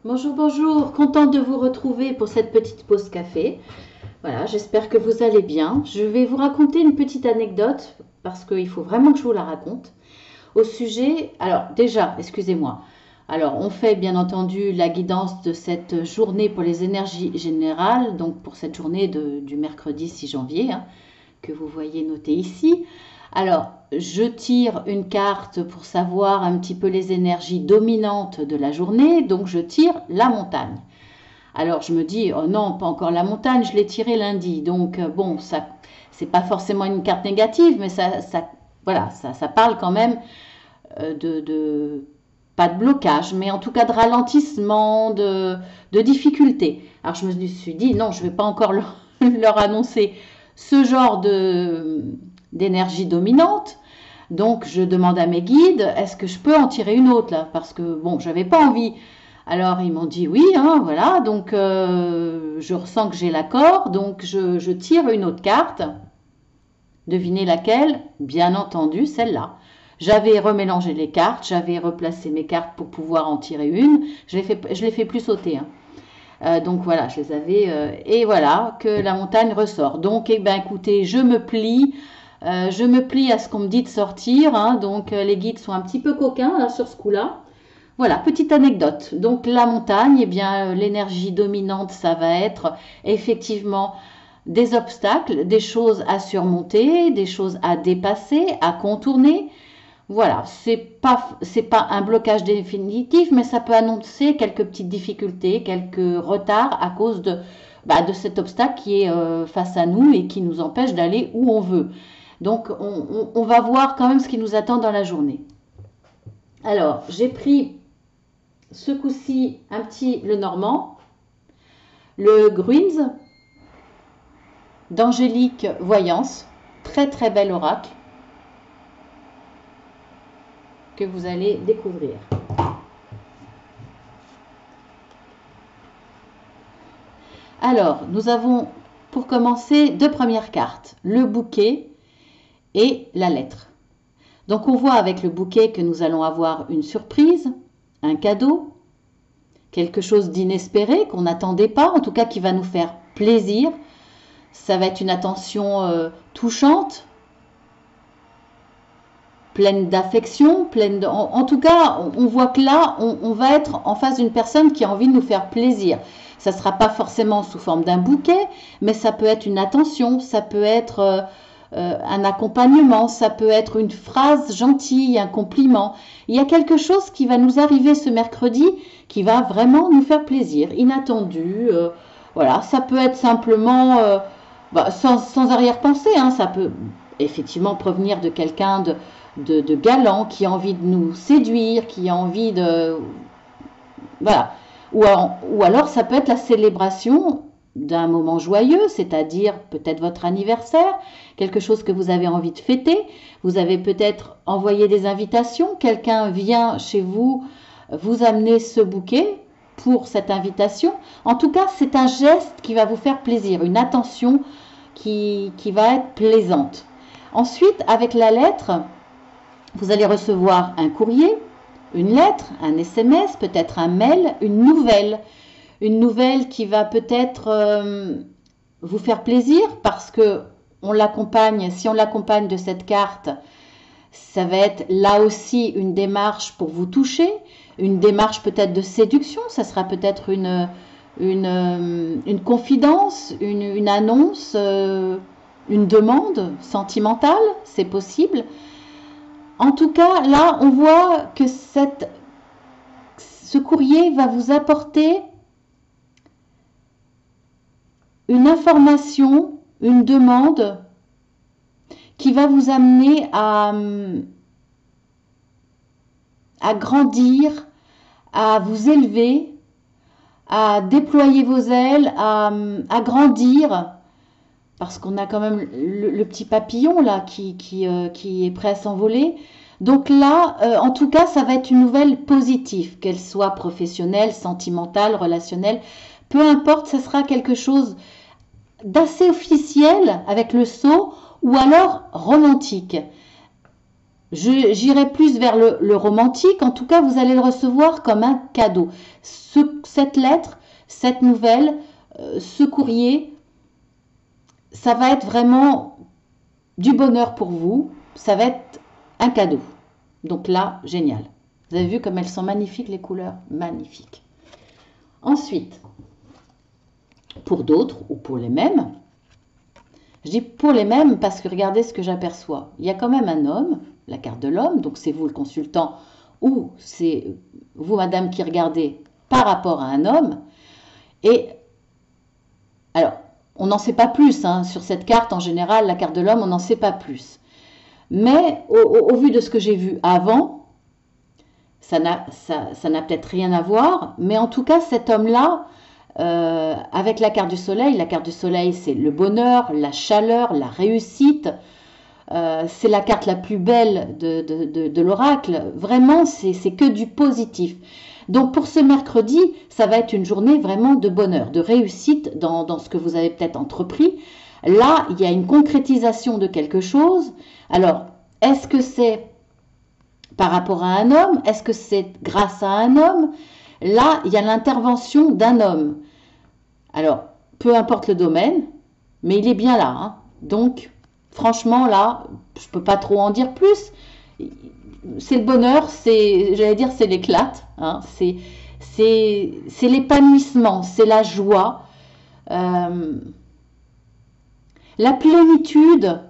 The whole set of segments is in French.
Bonjour, bonjour, contente de vous retrouver pour cette petite pause café. Voilà, j'espère que vous allez bien. Je vais vous raconter une petite anecdote parce qu'il faut vraiment que je vous la raconte. Au sujet, alors déjà, excusez-moi. Alors, on fait bien entendu la guidance de cette journée pour les énergies générales, donc pour cette journée du mercredi 6 janvier, hein, que vous voyez noté ici. Alors, je tire une carte pour savoir un petit peu les énergies dominantes de la journée, donc je tire la montagne. Alors je me dis, oh non, pas encore la montagne, je l'ai tirée lundi, donc bon, ça, c'est pas forcément une carte négative, mais voilà, ça parle quand même pas de blocage, mais en tout cas de ralentissement, de difficulté. Alors je me suis dit, non, je vais pas encore leur annoncer ce genre d'énergie dominante. Donc je demande à mes guides, est-ce que je peux en tirer une autre là? Parce que bon, j'avais pas envie. Alors ils m'ont dit oui, hein, voilà, donc je ressens que j'ai l'accord, donc je tire une autre carte. Devinez laquelle? Bien entendu, celle-là. J'avais remélangé les cartes, j'avais replacé mes cartes pour pouvoir en tirer une. Je l'ai fait plus sauter, hein. Donc voilà, je les avais. Et voilà, que la montagne ressort. Donc, eh ben, écoutez, je me plie à ce qu'on me dit de sortir, hein. Donc les guides sont un petit peu coquins là, sur ce coup-là. Voilà, petite anecdote. Donc la montagne, eh bien, l'énergie dominante, ça va être effectivement des obstacles, des choses à surmonter, des choses à dépasser, à contourner. Voilà, c'est pas un blocage définitif, mais ça peut annoncer quelques petites difficultés, quelques retards à cause de cet obstacle qui est face à nous et qui nous empêche d'aller où on veut. Donc on va voir quand même ce qui nous attend dans la journée. Alors, j'ai pris ce coup-ci un petit le Normand, le Gruins d'Angélique Voyance, très très bel oracle que vous allez découvrir. Alors, nous avons pour commencer deux premières cartes, le bouquet et la lettre. Donc on voit avec le bouquet que nous allons avoir une surprise, un cadeau, quelque chose d'inespéré qu'on n'attendait pas, en tout cas qui va nous faire plaisir. Ça va être une attention touchante, pleine d'affection, en tout cas, on voit que là, on va être en face d'une personne qui a envie de nous faire plaisir. Ça ne sera pas forcément sous forme d'un bouquet, mais ça peut être une attention, ça peut être un accompagnement, ça peut être une phrase gentille, un compliment. Il y a quelque chose qui va nous arriver ce mercredi qui va vraiment nous faire plaisir, inattendu. Voilà, ça peut être simplement sans arrière-pensée, hein, ça peut effectivement provenir de quelqu'un de galant qui a envie de nous séduire, qui a envie de... Voilà. Ou alors ça peut être la célébration d'un moment joyeux, c'est-à-dire peut-être votre anniversaire, quelque chose que vous avez envie de fêter. Vous avez peut-être envoyé des invitations, quelqu'un vient chez vous vous amener ce bouquet pour cette invitation. En tout cas, c'est un geste qui va vous faire plaisir, une attention qui va être plaisante. Ensuite, avec la lettre, vous allez recevoir un courrier, une lettre, un SMS, peut-être un mail, une nouvelle qui va peut-être vous faire plaisir parce que on l'accompagne, si on l'accompagne de cette carte, ça va être là aussi une démarche pour vous toucher, une démarche peut-être de séduction, ça sera peut-être une confidence, une annonce, une demande sentimentale, c'est possible. En tout cas, là, on voit que ce courrier va vous apporter une information, une demande qui va vous amener à grandir, à vous élever, à déployer vos ailes, à grandir, parce qu'on a quand même le petit papillon là qui est prêt à s'envoler. Donc là, en tout cas, ça va être une nouvelle positive, qu'elle soit professionnelle, sentimentale, relationnelle, peu importe, ce sera quelque chose d'assez officiel avec le sceau ou alors romantique. J'irai plus vers le romantique. En tout cas, vous allez le recevoir comme un cadeau. Cette lettre, cette nouvelle, ce courrier, ça va être vraiment du bonheur pour vous. Ça va être un cadeau. Donc là, génial. Vous avez vu comme elles sont magnifiques, les couleurs? Magnifiques. Ensuite, pour d'autres ou pour les mêmes, je dis pour les mêmes parce que regardez ce que j'aperçois. Il y a quand même un homme, la carte de l'homme, donc c'est vous le consultant ou c'est vous, madame, qui regardez par rapport à un homme. Et alors, on n'en sait pas plus hein, sur cette carte. En général, la carte de l'homme, on n'en sait pas plus. Mais au vu de ce que j'ai vu avant, ça n'a peut-être rien à voir. Mais en tout cas, cet homme-là, avec la carte du soleil, c'est le bonheur, la chaleur, la réussite. C'est la carte la plus belle de l'oracle. Vraiment, c'est que du positif. Donc pour ce mercredi, ça va être une journée vraiment de bonheur, de réussite dans ce que vous avez peut-être entrepris. Là, il y a une concrétisation de quelque chose. Alors, est-ce que c'est par rapport à un homme? Est-ce que c'est grâce à un homme? Là, il y a l'intervention d'un homme. Alors, peu importe le domaine, mais il est bien là. Hein. Donc, franchement, là, je ne peux pas trop en dire plus. C'est le bonheur, j'allais dire, c'est l'éclate. Hein. C'est l'épanouissement, c'est la joie. La plénitude,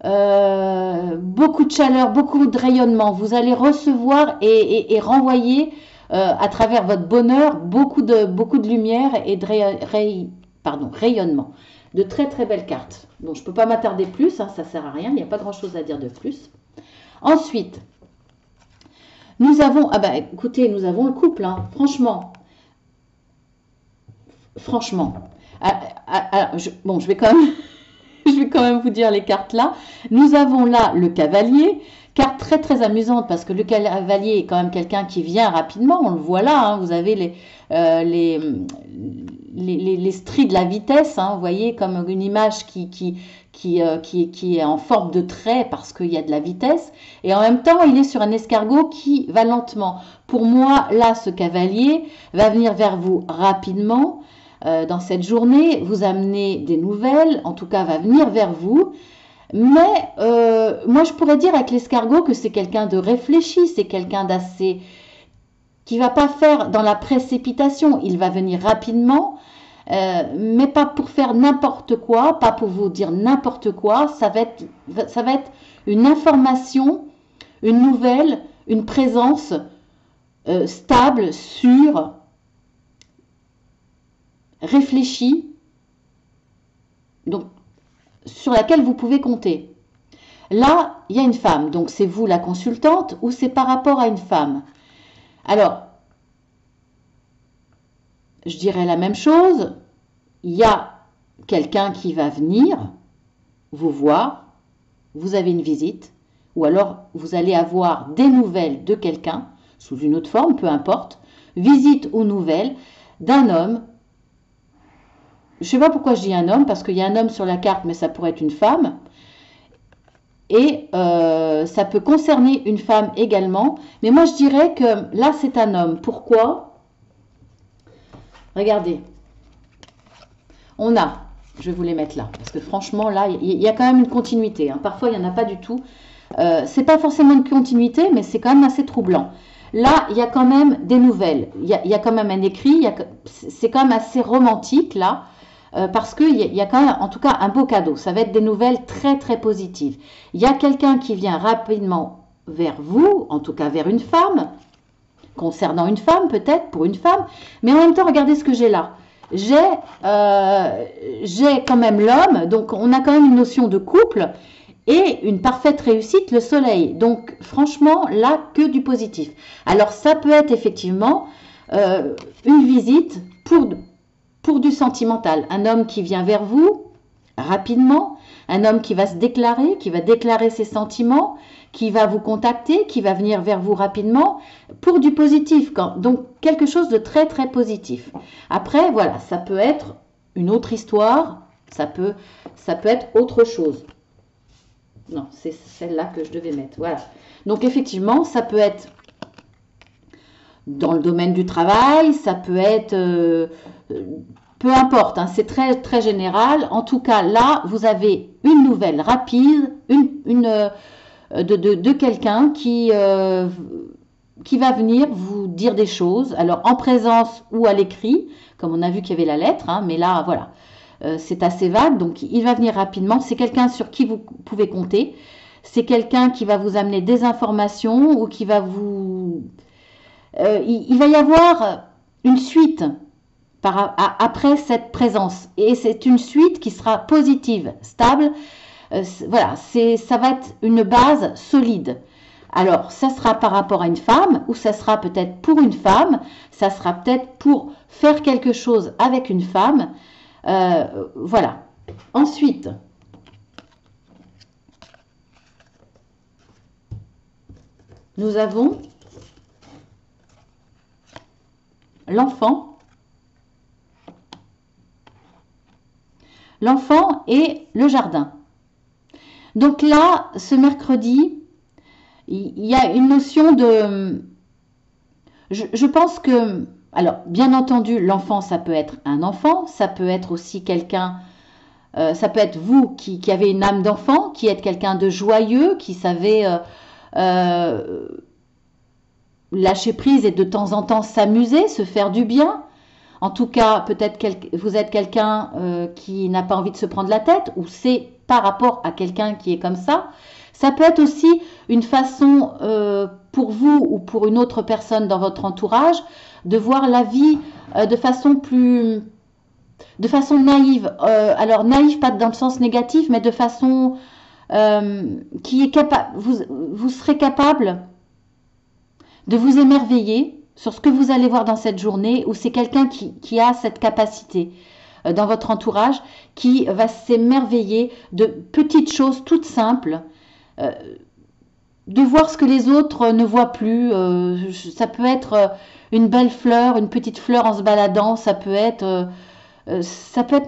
beaucoup de chaleur, beaucoup de rayonnement. Vous allez recevoir et renvoyer à travers votre bonheur beaucoup de lumière et de rayonnement. De très très belles cartes. Bon, je ne peux pas m'attarder plus, hein, ça ne sert à rien, il n'y a pas grand chose à dire de plus. Ensuite, nous avons, écoutez, nous avons le couple, hein, franchement. Bon, je vais quand même vous dire les cartes là. Nous avons là le cavalier, carte très très amusante parce que le cavalier est quand même quelqu'un qui vient rapidement, on le voit là, hein, vous avez les stries de la vitesse, hein, vous voyez comme une image qui est en forme de trait parce qu'il y a de la vitesse, et en même temps il est sur un escargot qui va lentement. Pour moi là, ce cavalier va venir vers vous rapidement dans cette journée, vous amener des nouvelles, en tout cas va venir vers vous. Mais moi je pourrais dire avec l'escargot que c'est quelqu'un de réfléchi, c'est quelqu'un d'assez qui va pas faire dans la précipitation, il va venir rapidement, mais pas pour faire n'importe quoi, pas pour vous dire n'importe quoi, ça va être une information, une nouvelle, une présence stable, sûre, réfléchie, donc sur laquelle vous pouvez compter. Là, il y a une femme, donc c'est vous la consultante ou c'est par rapport à une femme? Alors, je dirais la même chose, il y a quelqu'un qui va venir vous voir, vous avez une visite, ou alors vous allez avoir des nouvelles de quelqu'un, sous une autre forme, peu importe, visite ou nouvelle d'un homme. Je ne sais pas pourquoi je dis un homme, parce qu'il y a un homme sur la carte, mais ça pourrait être une femme. Et ça peut concerner une femme également. Mais moi, je dirais que là, c'est un homme. Pourquoi? Regardez. On a, je vais vous les mettre là, parce que franchement, là, il y a quand même une continuité. Hein. Parfois, il n'y en a pas du tout. C'est pas forcément une continuité, mais c'est quand même assez troublant. Là, il y a quand même des nouvelles. Il y a quand même un écrit. C'est quand même assez romantique, là. Parce qu'il y a quand même, en tout cas, un beau cadeau. Ça va être des nouvelles très, très positives. Il y a quelqu'un qui vient rapidement vers vous, en tout cas vers une femme, concernant une femme, peut-être, pour une femme. Mais en même temps, regardez ce que j'ai là. J'ai quand même l'homme, donc on a quand même une notion de couple et une parfaite réussite, le soleil. Donc, franchement, là, que du positif. Alors, ça peut être effectivement une visite pour du sentimental, un homme qui vient vers vous rapidement, un homme qui va se déclarer, qui va déclarer ses sentiments, qui va vous contacter, qui va venir vers vous rapidement pour du positif. Donc quelque chose de très très positif. Après, voilà, ça peut être une autre histoire, ça peut être autre chose. Non, c'est celle-là que je devais mettre. Voilà. Donc effectivement, ça peut être dans le domaine du travail, ça peut être... peu importe, hein, c'est très, très général. En tout cas, là, vous avez une nouvelle rapide, de quelqu'un qui va venir vous dire des choses, alors en présence ou à l'écrit, comme on a vu qu'il y avait la lettre, hein, mais là, voilà, c'est assez vague, donc il va venir rapidement. C'est quelqu'un sur qui vous pouvez compter. C'est quelqu'un qui va vous amener des informations ou qui va vous... il va y avoir une suite après cette présence. Et c'est une suite qui sera positive, stable. Voilà, ça va être une base solide. Alors, ça sera par rapport à une femme, ou ça sera peut-être pour une femme, ça sera peut-être pour faire quelque chose avec une femme. Voilà. Ensuite, nous avons l'enfant. L'enfant et le jardin. Donc là, ce mercredi, il y a une notion de... Je pense que... Alors, bien entendu, l'enfant, ça peut être un enfant, ça peut être aussi quelqu'un... ça peut être vous qui avez une âme d'enfant, qui êtes quelqu'un de joyeux, qui savez lâcher prise et de temps en temps s'amuser, se faire du bien. En tout cas, peut-être vous êtes quelqu'un qui n'a pas envie de se prendre la tête, ou c'est par rapport à quelqu'un qui est comme ça. Ça peut être aussi une façon pour vous ou pour une autre personne dans votre entourage de voir la vie de façon naïve. Alors naïve pas dans le sens négatif, mais de façon qui est capable. Vous serez capable de vous émerveiller sur ce que vous allez voir dans cette journée, ou c'est quelqu'un qui a cette capacité dans votre entourage, qui va s'émerveiller de petites choses toutes simples, de voir ce que les autres ne voient plus. Ça peut être une belle fleur, une petite fleur en se baladant, ça peut être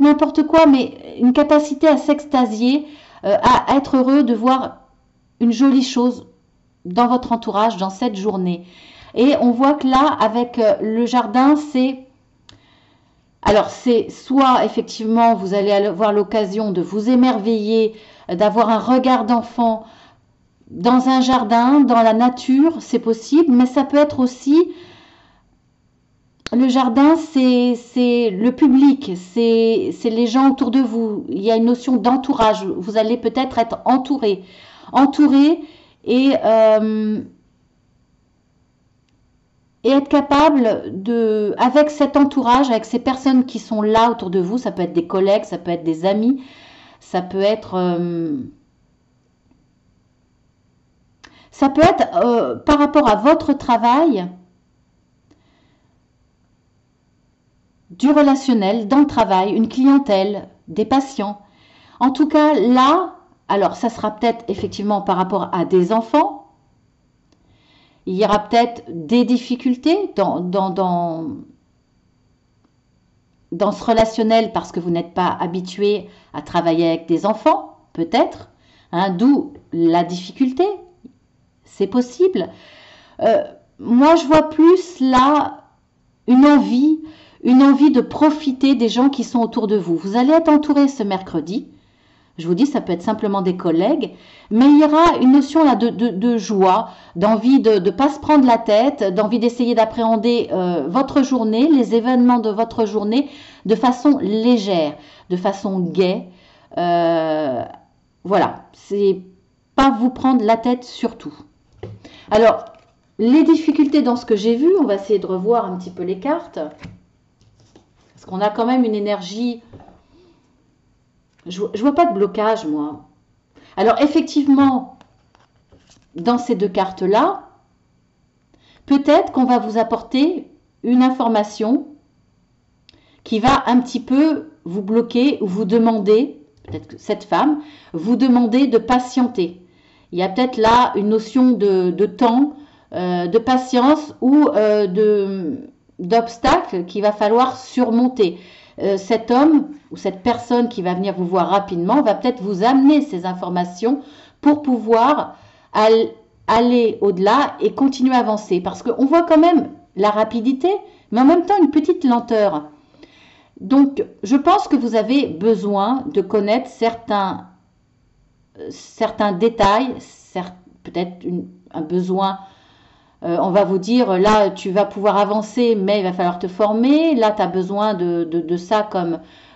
n'importe quoi, mais une capacité à s'extasier, à être heureux de voir une jolie chose dans votre entourage dans cette journée. Et on voit que là, avec le jardin, c'est soit effectivement vous allez avoir l'occasion de vous émerveiller, d'avoir un regard d'enfant dans un jardin, dans la nature, c'est possible, mais ça peut être aussi le jardin, c'est le public, c'est les gens autour de vous. Il y a une notion d'entourage. Vous allez peut-être être entouré et être capable de, avec cet entourage, avec ces personnes qui sont là autour de vous, ça peut être des collègues, ça peut être des amis, ça peut être par rapport à votre travail, du relationnel, dans le travail, une clientèle, des patients. En tout cas, là, alors ça sera peut-être effectivement par rapport à des enfants. Il y aura peut-être des difficultés dans ce relationnel parce que vous n'êtes pas habitué à travailler avec des enfants, peut-être, hein, d'où la difficulté. C'est possible. Moi, je vois plus là une envie de profiter des gens qui sont autour de vous. Vous allez être entouré ce mercredi. Je vous dis, ça peut être simplement des collègues, mais il y aura une notion là de joie, d'envie de ne pas se prendre la tête, d'envie d'essayer d'appréhender votre journée, les événements de votre journée de façon légère, de façon gaie. Voilà, c'est pas vous prendre la tête surtout. Alors, les difficultés dans ce que j'ai vu, on va essayer de revoir un petit peu les cartes, parce qu'on a quand même une énergie... Je vois pas de blocage, moi. Alors, effectivement, dans ces deux cartes-là, peut-être qu'on va vous apporter une information qui va un petit peu vous bloquer ou vous demander, peut-être que cette femme, vous demander de patienter. Il y a peut-être là une notion de temps, de patience ou d'obstacles qu'il va falloir surmonter. Cet homme ou cette personne qui va venir vous voir rapidement va peut-être vous amener ces informations pour pouvoir aller au-delà et continuer à avancer. Parce qu'on voit quand même la rapidité, mais en même temps une petite lenteur. Donc, je pense que vous avez besoin de connaître certains détails, peut-être un besoin. On va vous dire, là, tu vas pouvoir avancer, mais il va falloir te former. Là, tu as besoin de ça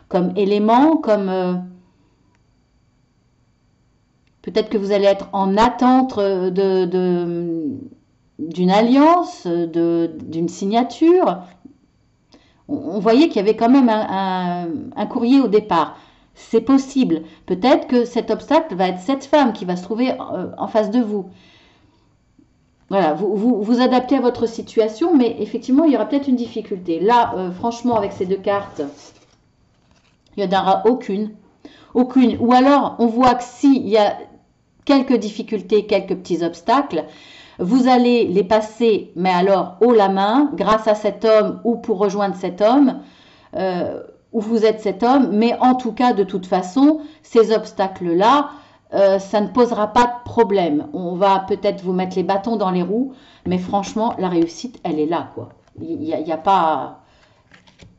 comme élément, peut-être que vous allez être en attente d'une alliance, d'une signature. On voyait qu'il y avait quand même un courrier au départ. C'est possible. Peut-être que cet obstacle va être cette femme qui va se trouver en face de vous. Voilà, vous adaptez à votre situation, mais effectivement, il y aura peut-être une difficulté. Là, franchement, avec ces deux cartes, il n'y en aura aucune. Aucune. Ou alors, on voit que s'il y a quelques difficultés, quelques petits obstacles, vous allez les passer, mais alors haut la main, grâce à cet homme ou pour rejoindre cet homme, ou vous êtes cet homme, mais en tout cas, de toute façon, ces obstacles-là, ça ne posera pas de problème. On va peut-être vous mettre les bâtons dans les roues, mais franchement, la réussite, elle est là, quoi. Il n'y a pas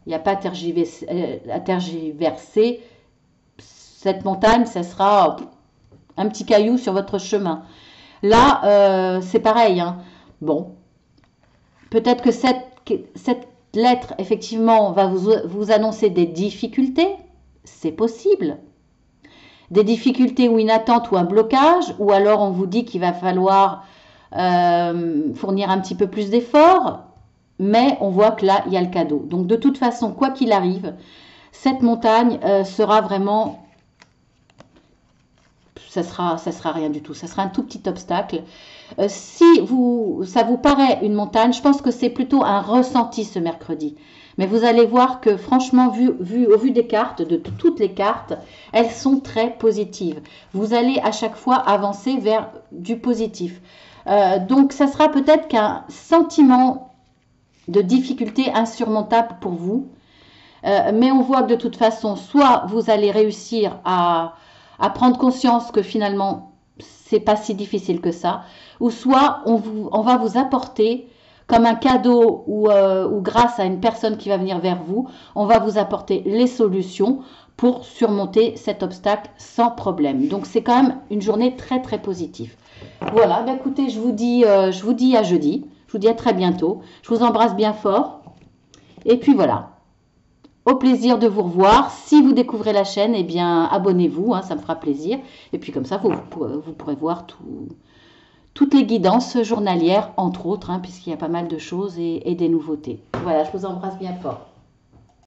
à tergiverser. Cette montagne, ça sera un petit caillou sur votre chemin. Là, c'est pareil. Hein. Bon, peut-être que cette lettre, effectivement, va vous annoncer des difficultés. C'est possible. Des difficultés ou une attente ou un blocage. Ou alors, on vous dit qu'il va falloir fournir un petit peu plus d'efforts. Mais on voit que là, il y a le cadeau. Donc, de toute façon, quoi qu'il arrive, cette montagne sera vraiment... Ça sera rien du tout. Ça sera un tout petit obstacle. Si ça vous paraît une montagne, je pense que c'est plutôt un ressenti ce mercredi. Mais vous allez voir que franchement, au vu des cartes, de toutes les cartes, elles sont très positives. Vous allez à chaque fois avancer vers du positif. Donc, ça sera peut-être qu'un sentiment de difficulté insurmontable pour vous. Mais on voit que de toute façon, soit vous allez réussir à prendre conscience que finalement, c'est pas si difficile que ça, ou soit on va vous apporter comme un cadeau ou grâce à une personne qui va venir vers vous, on va vous apporter les solutions pour surmonter cet obstacle sans problème. Donc, c'est quand même une journée très, très positive. Voilà, ben écoutez, je vous dis à jeudi. Je vous dis à très bientôt. Je vous embrasse bien fort. Et puis voilà. Au plaisir de vous revoir. Si vous découvrez la chaîne, eh bien, abonnez-vous, hein, ça me fera plaisir. Et puis comme ça, vous pourrez voir toutes les guidances journalières, entre autres, hein, puisqu'il y a pas mal de choses et des nouveautés. Voilà, je vous embrasse bien fort.